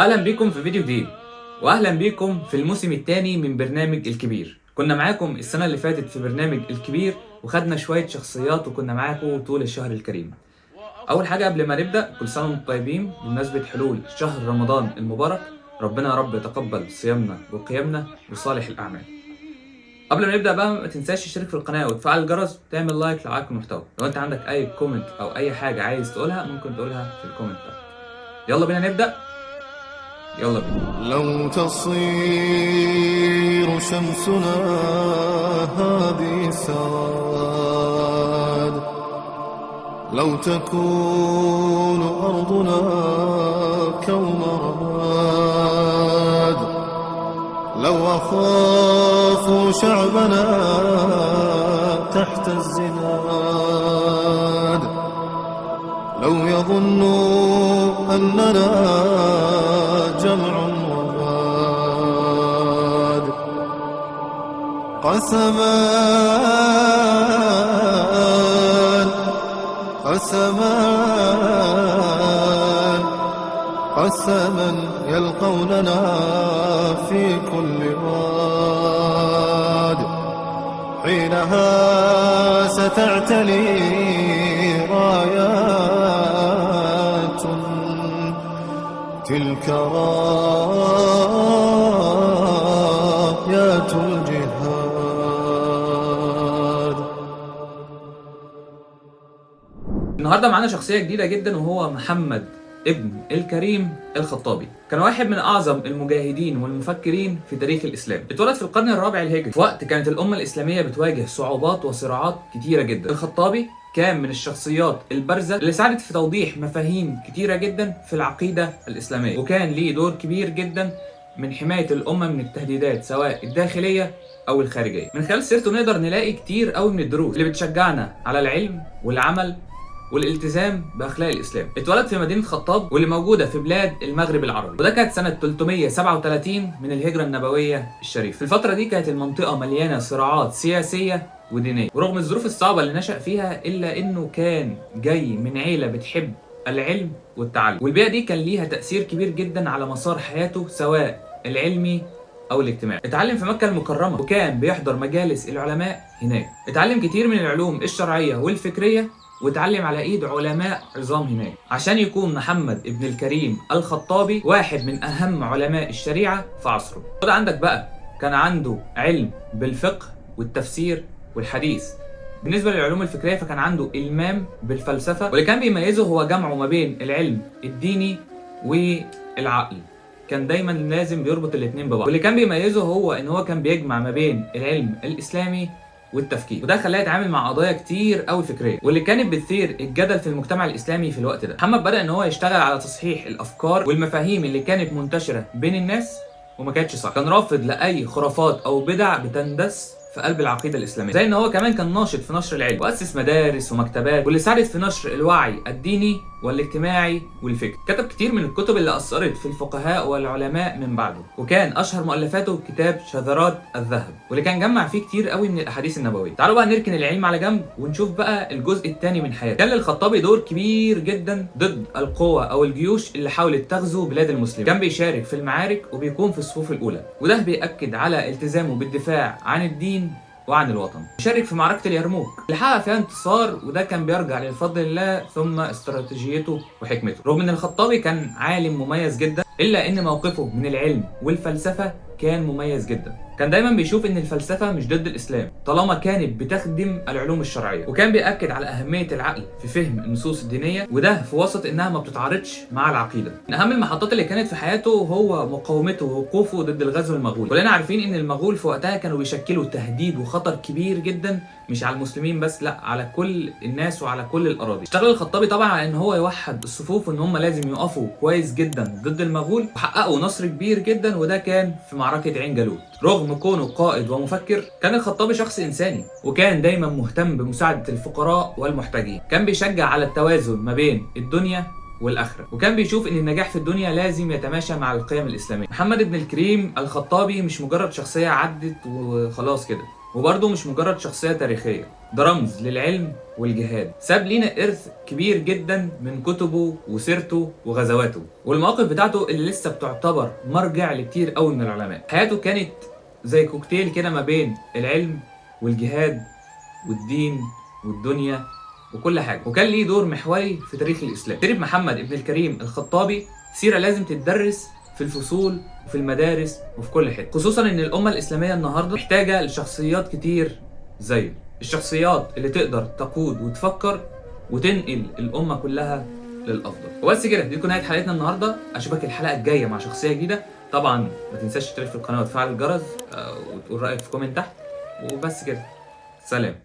اهلا بيكم في فيديو جديد، واهلا بيكم في الموسم الثاني من برنامج الكبير. كنا معاكم السنه اللي فاتت في برنامج الكبير وخدنا شويه شخصيات وكنا معاكم طول الشهر الكريم. اول حاجه قبل ما نبدا، كل سنه وانتم طيبين بمناسبه حلول شهر رمضان المبارك. ربنا يا رب يتقبل صيامنا وقيامنا وصالح الاعمال. قبل ما نبدا بقى، ما تنساش تشترك في القناه وتفعل الجرس وتعمل لايك لو عجبك المحتوى. لو انت عندك اي كومنت او اي حاجه عايز تقولها ممكن تقولها في الكومنت ده. يلا بينا نبدا. يلا بينا. لو تصير شمسنا هذه سواد، لو تكون أرضنا كوم رماد، لو أخاف شعبنا تحت الزناد، لو يظنوا أننا جمع وباد، قسمان قسمان قسما يلقوننا في كل واد، حينها ستعتلي رايات تلك رايات الجهاد. النهارده معانا شخصية جديدة جدا وهو محمد ابن الكريم الخطابي. كان واحد من أعظم المجاهدين والمفكرين في تاريخ الإسلام. اتولد في القرن الرابع الهجري في وقت كانت الأمة الإسلامية بتواجه صعوبات وصراعات كتيرة جدا. الخطابي كان من الشخصيات البارزة اللي ساعدت في توضيح مفاهيم كتيرة جدا في العقيدة الإسلامية، وكان ليه دور كبير جدا من حماية الأمة من التهديدات سواء الداخلية أو الخارجية. من خلال سيرته نقدر نلاقي كتير قوي من الدروس اللي بتشجعنا على العلم والعمل والالتزام باخلاق الاسلام. اتولد في مدينه خطاب واللي موجوده في بلاد المغرب العربي، وده كانت سنه 337 من الهجره النبويه الشريفه. في الفتره دي كانت المنطقه مليانه صراعات سياسيه ودينيه، ورغم الظروف الصعبه اللي نشأ فيها الا انه كان جاي من عيله بتحب العلم والتعلم، والبيئه دي كان ليها تاثير كبير جدا على مسار حياته سواء العلمي او الاجتماعي. اتعلم في مكه المكرمه وكان بيحضر مجالس العلماء هناك. اتعلم كتير من العلوم الشرعيه والفكريه واتعلم على ايد علماء عظام هناك عشان يكون محمد ابن الكريم الخطابي واحد من اهم علماء الشريعه في عصره. وده عندك بقى كان عنده علم بالفقه والتفسير والحديث. بالنسبه للعلوم الفكريه فكان عنده المام بالفلسفه، واللي كان بيميزه هو جمعه ما بين العلم الديني والعقل. كان دايما لازم بيربط الاثنين ببعض، واللي كان بيميزه هو ان هو كان بيجمع ما بين العلم الاسلامي والتفكير، وده خلاه يتعامل مع قضايا كتير قوي فكريه واللي كانت بتثير الجدل في المجتمع الاسلامي في الوقت ده. محمد بدأ ان هو يشتغل على تصحيح الافكار والمفاهيم اللي كانت منتشره بين الناس وما كانتش صح. كان رافض لاي خرافات او بدع بتندس في قلب العقيده الاسلاميه، زي ان هو كمان كان ناشط في نشر العلم واسس مدارس ومكتبات واللي ساعدت في نشر الوعي الديني والاجتماعي والفكر. كتب كتير من الكتب اللي اثرت في الفقهاء والعلماء من بعده، وكان اشهر مؤلفاته كتاب شذرات الذهب واللي كان جمع فيه كتير قوي من الاحاديث النبويه. تعالوا بقى نركن العلم على جنب ونشوف بقى الجزء الثاني من حياته. كان للخطابي دور كبير جدا ضد القوى او الجيوش اللي حاولت تغزو بلاد المسلمين. كان بيشارك في المعارك وبيكون في الصفوف الاولى، وده بيأكد على التزامه بالدفاع عن الدين وعن الوطن. شارك في معركة اليرموك اللي حقق فيها انتصار، وده كان بيرجع لفضل الله ثم استراتيجيته وحكمته. رغم ان الخطابي كان عالم مميز جدا الا ان موقفه من العلم والفلسفة كان مميز جدا. كان دايما بيشوف ان الفلسفة مش ضد الاسلام طالما كانت بتخدم العلوم الشرعية، وكان بيأكد على اهمية العقل في فهم النصوص الدينية، وده في وسط انها ما بتتعارضش مع العقيدة. من اهم المحطات اللي كانت في حياته هو مقاومته ووقوفه ضد الغزو المغولي. كلنا عارفين ان المغول في وقتها كانوا بيشكلوا تهديد وخطر كبير جدا مش على المسلمين بس، لا على كل الناس وعلى كل الاراضي. اشتغل الخطابي طبعا على ان هو يوحد الصفوف وان هم لازم يقفوا كويس جدا ضد المغول، وحققوا نصر كبير جدا وده كان في معركة عين جالوت. رغم كونه قائد ومفكر كان الخطابي شخص انساني وكان دايما مهتم بمساعدة الفقراء والمحتاجين. كان بيشجع على التوازن ما بين الدنيا والاخره، وكان بيشوف ان النجاح في الدنيا لازم يتماشى مع القيم الاسلاميه. محمد بن الكريم الخطابي مش مجرد شخصيه عدت وخلاص كده، وبرضه مش مجرد شخصية تاريخية، ده رمز للعلم والجهاد، ساب لينا إرث كبير جدا من كتبه وسيرته وغزواته والمواقف بتاعته اللي لسه بتعتبر مرجع لكتير قوي من العلماء. حياته كانت زي كوكتيل كده ما بين العلم والجهاد والدين والدنيا وكل حاجة، وكان ليه دور محوري في تاريخ الإسلام. سيرة محمد ابن الكريم الخطابي سيرة لازم تتدرس في الفصول وفي المدارس وفي كل حته، خصوصا ان الامه الاسلاميه النهارده محتاجه لشخصيات كتير زيه، الشخصيات اللي تقدر تقود وتفكر وتنقل الامه كلها للافضل. وبس كده، دي تكون نهايه حلقتنا النهارده. اشوفك الحلقه الجايه مع شخصيه جديده. طبعا ما تنساش تشترك في القناه وتفعل الجرس وتقول رايك في كومنت تحت. وبس كده، سلام.